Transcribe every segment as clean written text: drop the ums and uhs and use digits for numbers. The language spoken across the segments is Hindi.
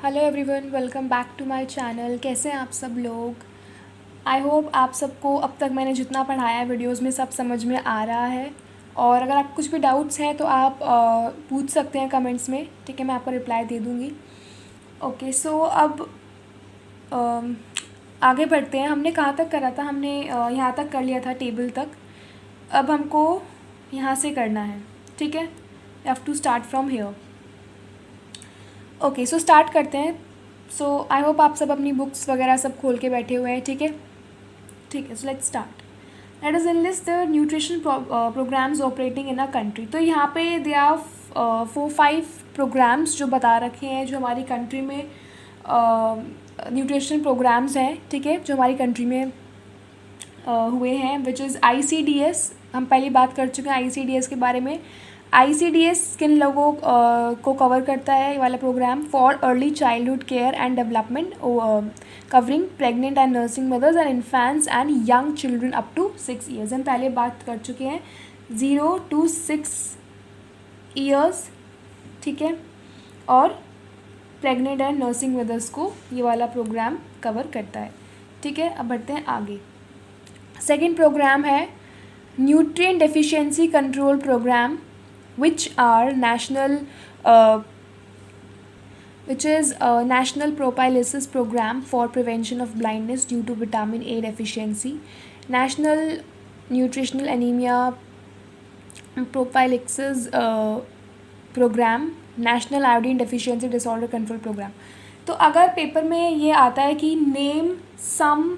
Hello everyone, welcome back to my channel. कैसे हैं आप सब लोग? आई होप आप सबको अब तक मैंने जितना पढ़ाया है वीडियोस में सब समझ में आ रहा है। और अगर आप कुछ भी डाउट्स हैं तो आप पूछ सकते हैं कमेंट्स में, ठीक है? मैं आपको रिप्लाई दे दूँगी। ओके, सो अब अम, आगे बढ़ते हैं। हमने कहाँ तक करा था? हमने यहाँ तक कर लिया था, टेबल तक। अब हमको यहाँ से करना है, ठीक है? You have to start from here. Okay, so start करते हैं। सो आई होप आप सब अपनी बुक्स वगैरह सब खोल के बैठे हुए हैं, ठीक है? ठीक है, so let's start. Let us enlist the nutrition programmes operating in a country. तो यहाँ पे दे आर 4-5 प्रोग्राम्स जो बता रखे हैं जो हमारी कंट्री में न्यूट्रिशन प्रोग्राम्स हैं, ठीक है, जो हमारी कंट्री में हुए हैं, विच इज़ ICDS। हम पहले बात कर चुके हैं ICDS के बारे में। ICDS किन लोगों को कवर करता है? ये वाला programme for early childhood care and development, covering pregnant and nursing mothers and infants and young children up to 6 years. हम पहले बात कर चुके हैं 0 to 6 ईयर्स, ठीक है, और प्रेग्नेंट एंड नर्सिंग मदर्स को ये वाला प्रोग्राम कवर करता है, ठीक है? अब बढ़ते हैं आगे। सेकेंड प्रोग्राम है nutrient deficiency control programme, which are national prophylaxis program for prevention of blindness due to vitamin A deficiency, national nutritional anemia prophylaxis program, national iodine deficiency disorder control program। तो अगर पेपर में ये आता है कि name some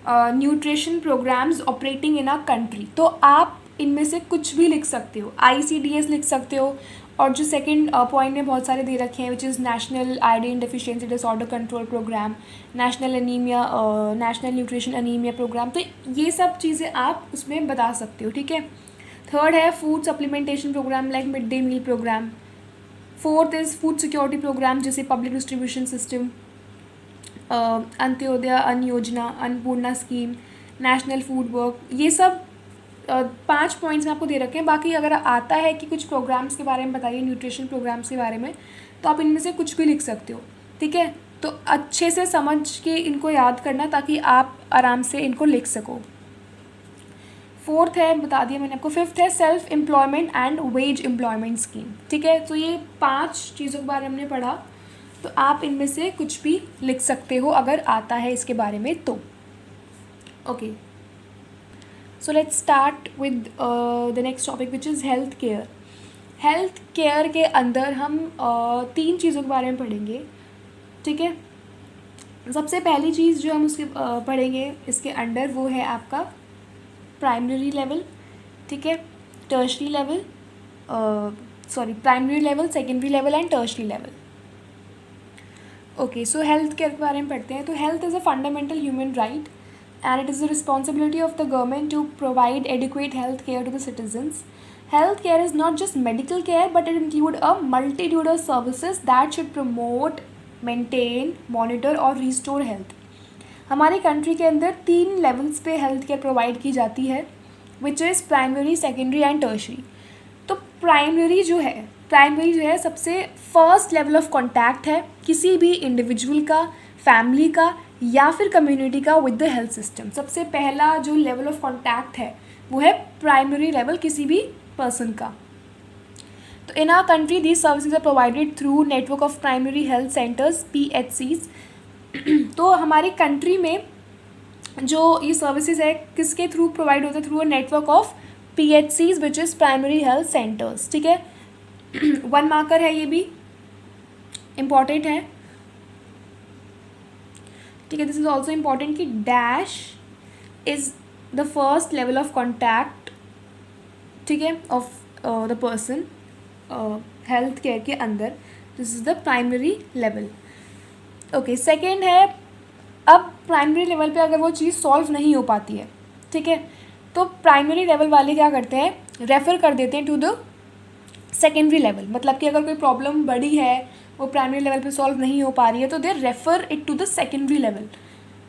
nutrition programmes operating in a country, तो आप इनमें से कुछ भी लिख सकते हो। ICDS लिख सकते हो, और जो सेकंड पॉइंट में बहुत सारे दे रखे हैं, which is national iodine deficiency disorder control programme, national nutrition anaemia programme. तो ये सब चीज़ें आप उसमें बता सकते हो, ठीक है? थर्ड है food supplementation programme like mid day meal programme. Fourth is food security programme, जैसे public distribution system, Antyodaya Anna Yojana, Annapurna scheme, national food work. ये सब 5 पॉइंट्स में आपको दे रखे हैं। बाकी अगर आता है कि कुछ प्रोग्राम्स के बारे में बताइए, न्यूट्रिशन प्रोग्राम्स के बारे में, तो आप इनमें से कुछ भी लिख सकते हो, ठीक है? तो अच्छे से समझ के इनको याद करना ताकि आप आराम से इनको लिख सको। फोर्थ है, बता दिया मैंने आपको। फिफ्थ है self employment and veg employment scheme, ठीक है? तो ये 5 चीज़ों के बारे में हमने पढ़ा, तो आप इनमें से कुछ भी लिख सकते हो अगर आता है इसके बारे में तो। Okay, so let's start with the next topic which is health care. Health care के अंदर हम 3 चीज़ों के बारे में पढ़ेंगे, ठीक है? सबसे पहली चीज़ जो हम उसके पढ़ेंगे इसके अंडर, वो है आपका प्राइमरी लेवल, ठीक है, tertiary level, primary level, secondary level and tertiary level. Okay, so health care के बारे में पढ़ते हैं। तो health is a fundamental human right and it is the responsibility of the government to provide adequate health care to the citizens. Health care is not just medical care, but it includes a multitude of services that should promote, maintain, monitor और restore health. हमारी कंट्री के अंदर 3 लेवल्स पे हेल्थ केयर प्रोवाइड की जाती है, which is primary, secondary and tertiary. तो प्राइमरी जो है सबसे फर्स्ट लेवल ऑफ कॉन्टैक्ट है किसी भी इंडिविजुअल का, फैमिली का या फिर कम्युनिटी का विद द हेल्थ सिस्टम। सबसे पहला जो लेवल ऑफ कॉन्टैक्ट है वो है प्राइमरी लेवल किसी भी पर्सन का। तो in our country these services are provided through network of primary health centres, PHCs। तो हमारी कंट्री में जो ये सर्विसेज है किसके थ्रू प्रोवाइड होते हैं? Through a network of PHCs which is primary health centres, ठीक है? 1 मार्कर है, ये भी इम्पॉर्टेंट है, ठीक है? दिस इज ऑल्सो इम्पॉर्टेंट कि dash is the first level of contact, ठीक है, of the person health care के अंदर। This is the primary level. Okay, second है, अब प्राइमरी लेवल पे अगर वो चीज़ सॉल्व नहीं हो पाती है, ठीक है, तो प्राइमरी लेवल वाले क्या करते हैं? रेफ़र कर देते हैं टू द सेकेंडरी लेवल। मतलब कि अगर कोई प्रॉब्लम बड़ी है, वो प्राइमरी लेवल पे सॉल्व नहीं हो पा रही है, तो they refer it to the secondary level.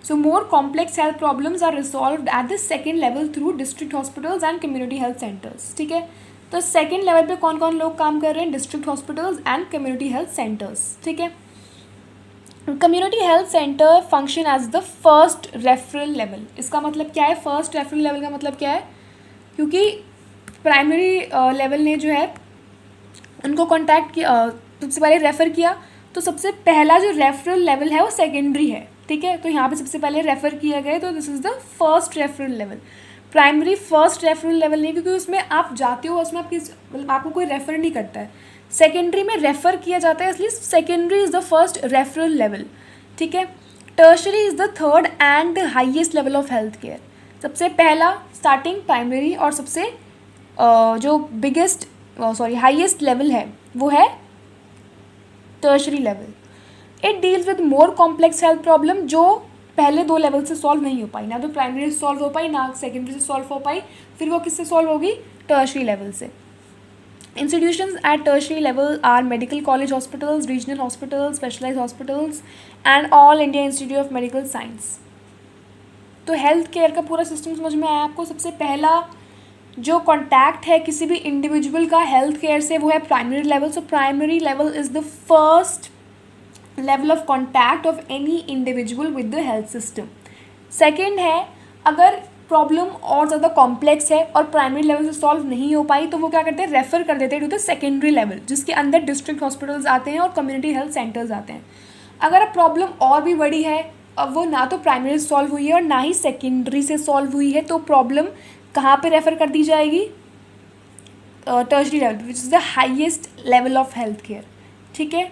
So more complex health problems are resolved at the second level through district hospitals and community health centres, ठीक है? तो सेकेंड लेवल पे कौन कौन लोग काम कर रहे हैं? District hospitals and community health centres, ठीक है? Community health centre function as the first referral level. इसका मतलब क्या है? फर्स्ट रेफरल लेवल का मतलब क्या है? क्योंकि प्राइमरी लेवल ने जो है उनको कॉन्टैक्ट किया, सबसे पहले रेफ़र किया, तो सबसे पहला जो रेफरल लेवल है वो सेकेंडरी है, ठीक है। तो यहाँ पे सबसे पहले रेफ़र किया गया, तो this is the first referral level. Primary first referral level नहीं, क्योंकि उसमें आप जाते हो, उसमें मतलब आपको कोई रेफ़र नहीं करता है। सेकेंडरी में रेफ़र किया जाता है, इसलिए secondary is the first referral level, ठीक है। Tertiary is the third and the highest level of health care. सबसे पहला स्टार्टिंग प्राइमरी और सबसे जो बिगेस्ट हाईएस्ट लेवल है वो है tertiary level. It deals with more complex health problem, जो पहले दो लेवल से सॉल्व नहीं हो पाई, ना तो प्राइमरी से सॉल्व हो पाई, ना सेकेंडरी से सॉल्व हो पाई, फिर वो किससे सॉल्व होगी? टर्शरी लेवल से। Institutions at tertiary level are medical college hospitals, regional hospitals, specialized hospitals and all India Institute of Medical Science। तो हेल्थ केयर का पूरा सिस्टम समझ में आया आपको। सबसे पहला जो कॉन्टैक्ट है किसी भी इंडिविजुअल का हेल्थ केयर से वो है primary level. So primary level is the first level of contact of any individual with the health system. Second है, अगर प्रॉब्लम और ज़्यादा कॉम्प्लेक्स है और प्राइमरी लेवल से सॉल्व नहीं हो पाई, तो वो क्या करते हैं? रेफ़र कर देते हैं टू द सेकेंडरी लेवल, जिसके अंदर डिस्ट्रिक्ट हॉस्पिटल्स आते हैं और कम्युनिटी हेल्थ सेंटर्स आते हैं। अगर प्रॉब्लम और भी बड़ी है, अब वो ना तो प्राइमरी से सॉल्व हुई है और ना ही सेकेंडरी से सॉल्व हुई है, तो प्रॉब्लम कहाँ पे रेफ़र कर दी जाएगी? Tertiary level, which is the highest level of health care, ठीक है।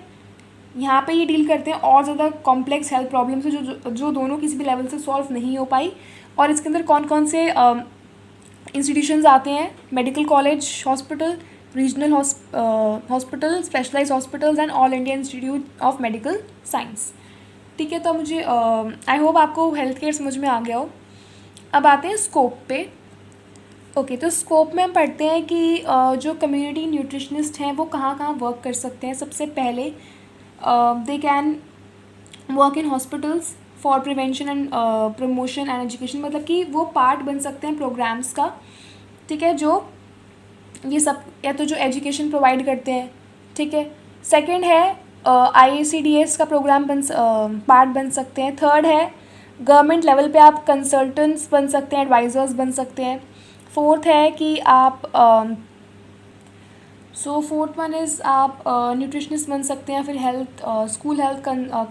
यहाँ पे ये डील करते हैं और ज़्यादा कॉम्प्लेक्स हेल्थ प्रॉब्लम से जो दोनों किसी भी लेवल से सॉल्व नहीं हो पाई। और इसके अंदर कौन कौन से इंस्टीट्यूशंस आते हैं? Medical college hospital, regional hospital, specialised hospitals and all India institute of medical science, ठीक है। तो मुझे आई होप आपको हेल्थ केयर समझ में आ गया हो। अब आते हैं स्कोप पे। ओके, तो स्कोप में हम पढ़ते हैं कि जो कम्युनिटी न्यूट्रिशनिस्ट हैं वो कहाँ कहाँ वर्क कर सकते हैं। सबसे पहले they can work in hospitals for prevention and promotion and education, मतलब कि वो पार्ट बन सकते हैं प्रोग्राम्स का, ठीक है, जो ये सब या तो जो एजुकेशन प्रोवाइड करते हैं, ठीक है। सेकंड है IACDS का प्रोग्राम पार्ट बन सकते हैं। थर्ड है गवर्नमेंट लेवल पे आप कंसल्टेंट्स बन सकते हैं, एडवाइज़र्स बन सकते हैं। फोर्थ है कि आप फोर्थ वन इज़ आप न्यूट्रिशनिस्ट बन सकते हैं, फिर हेल्थ स्कूल हेल्थ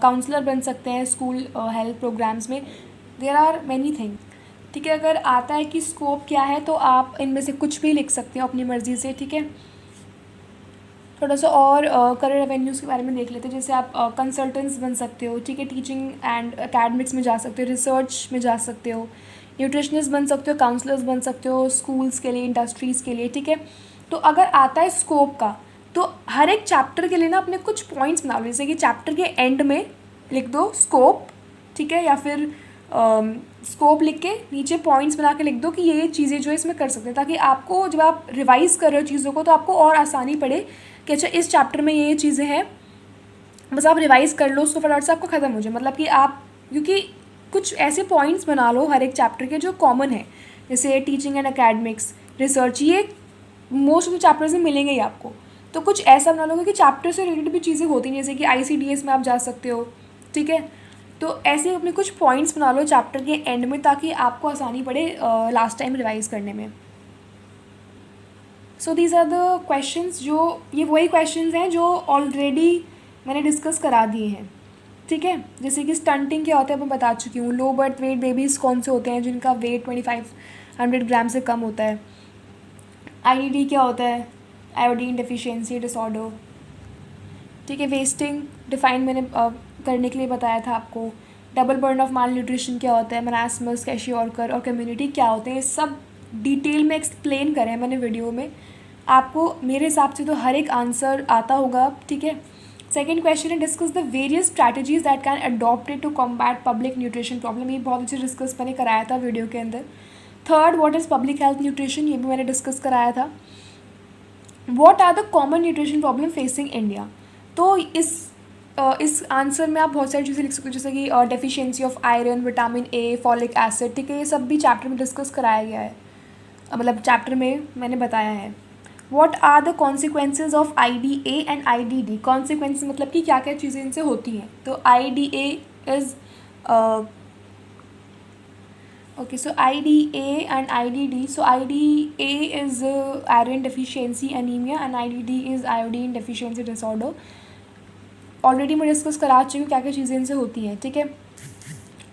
काउंसलर बन सकते हैं स्कूल हेल्थ प्रोग्राम्स में। देयर आर मैनी थिंग, ठीक है। अगर आता है कि स्कोप क्या है, तो आप इनमें से कुछ भी लिख सकते हो अपनी मर्ज़ी से, ठीक है। थोड़ा सा और करियर एवेन्यूज़ के बारे में देख लेते हैं। जैसे आप कंसल्टेंट्स बन सकते हो, ठीक है, टीचिंग एंड एकेडमिक्स में जा सकते हो, रिसर्च में जा सकते हो, न्यूट्रिशनिस्ट बन सकते हो, काउंसलर्स बन सकते हो स्कूल्स के लिए, इंडस्ट्रीज़ के लिए, ठीक है। तो अगर आता है स्कोप का, तो हर एक चैप्टर के लिए ना अपने कुछ पॉइंट्स बना लो, जैसे कि चैप्टर के एंड में लिख दो स्कोप, ठीक है, या फिर स्कोप लिख के नीचे पॉइंट्स बना के लिख दो कि ये चीज़ें जो है इसमें कर सकते हैं, ताकि आपको जब आप रिवाइज़ कर रहे हो चीज़ों को तो आपको और आसानी पड़े कि अच्छा इस चैप्टर में ये चीज़ें हैं, बस आप रिवाइज़ कर लो उसको फटाफट से आपको ख़त्म हो जाए। मतलब कि आप क्योंकि कुछ ऐसे पॉइंट्स बना लो हर एक चैप्टर के जो कॉमन है, जैसे टीचिंग एंड एकेडमिक्स, रिसर्च, ये मोस्ट ऑफ द चैप्टर्स में मिलेंगे ही आपको। तो कुछ ऐसा बना लो क्योंकि चैप्टर से रिलेटेड भी चीज़ें होती हैं, जैसे कि ICDS में आप जा सकते हो, ठीक है। तो ऐसे अपने कुछ पॉइंट्स बना लो चैप्टर के एंड में, ताकि आपको आसानी पड़े लास्ट टाइम रिवाइज़ करने में। So these are the questions, जो ये वही क्वेश्चंस हैं जो ऑलरेडी मैंने डिस्कस करा दिए हैं, ठीक है। जैसे कि स्टंटिंग क्या होता है मैं बता चुकी हूँ। लो बर्थ वेट बेबीज़ कौन से होते हैं जिनका वेट 2500 ग्राम से कम होता है। IDD क्या होता है? आयोडीन डेफिशिएंसी डिसऑर्डर, ठीक है। वेस्टिंग डिफाइन मैंने करने के लिए बताया था आपको। Double burn of mall nutrition क्या होता है, मरासमस, कैशियोरकर और कम्युनिटी क्या होते हैं, सब डिटेल में एक्सप्लेन करें मैंने वीडियो में। आपको मेरे हिसाब से तो हर एक आंसर आता होगा, ठीक है। सेकेंड क्वेश्चन है discuss the various strategies that can adopted to combat public nutrition problem, ये बहुत अच्छे डिस्कस मैंने कराया था वीडियो के अंदर। Third, what is public health nutrition, ये भी मैंने डिस्कस कराया था। What are the common nutrition problem facing India, तो इस आंसर में आप बहुत सारी चीज़ें लिख सकते हो, जैसे कि deficiency of iron, vitamin A, folic acid, ठीक है, ये सब भी चैप्टर में डिस्कस कराया गया है, मतलब चैप्टर में मैंने बताया है। What are the consequences of IDA and IDD? Consequence मतलब कि क्या क्या चीज़ें इनसे होती हैं. तो IDA is okay, so IDA and IDD. So IDA is iron deficiency anemia and IDD is iodine deficiency disorder. Already मैं डिस्कस करा चुकी हूँ क्या क्या चीज़ें इनसे होती हैं. ठीक है.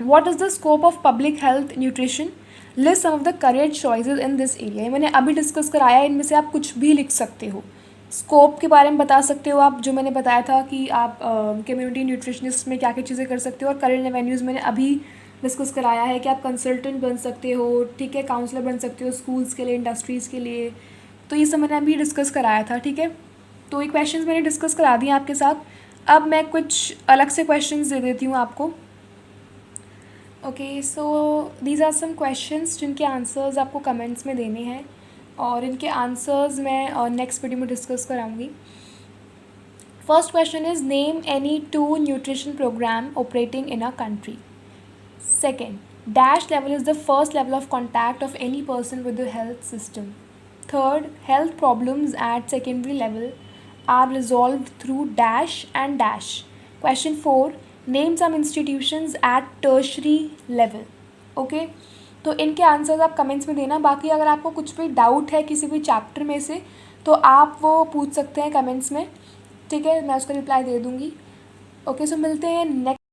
What is the scope of public health nutrition? List some of the correct choices in this area. ये मैंने अभी डिस्कस कराया. इनमें से आप कुछ भी लिख सकते हो. स्कोप के बारे में बता सकते हो आप, जो मैंने बताया था कि आप कम्युनिटी न्यूट्रिशनिस्ट में क्या क्या चीज़ें कर सकते हो. और करेंट एवेन्यूज़ मैंने अभी डिस्कस कराया है कि आप कंसल्टेंट बन सकते हो. ठीक है. काउंसलर बन सकते हो स्कूल्स के लिए, इंडस्ट्रीज़ के लिए. तो ये सब मैंने अभी डिस्कस कराया था. ठीक है. तो ये क्वेश्चंस मैंने डिस्कस करा दिए आपके साथ. अब मैं कुछ अलग से क्वेश्चंस दे देती हूँ आपको. Okay, so these are some questions जिनके आंसर्स आपको कमेंट्स में देने हैं और इनके आंसर्स मैं नेक्स्ट वीडियो में डिस्कस कराऊंगी. First question is name any 2 nutrition programme operating in a country. Second, dash level is the first level of contact of any person with the health system. Third, health problems at secondary level are resolved through dash and dash. Question 4, name some institutions at tertiary level. Okay, तो इनके आंसर्स आप कमेंट्स में देना. बाकी अगर आपको कुछ भी डाउट है किसी भी चैप्टर में से तो आप वो पूछ सकते हैं कमेंट्स में. ठीक है, मैं उसका रिप्लाई दे दूँगी. ओके, सो मिलते हैं नेक्स्ट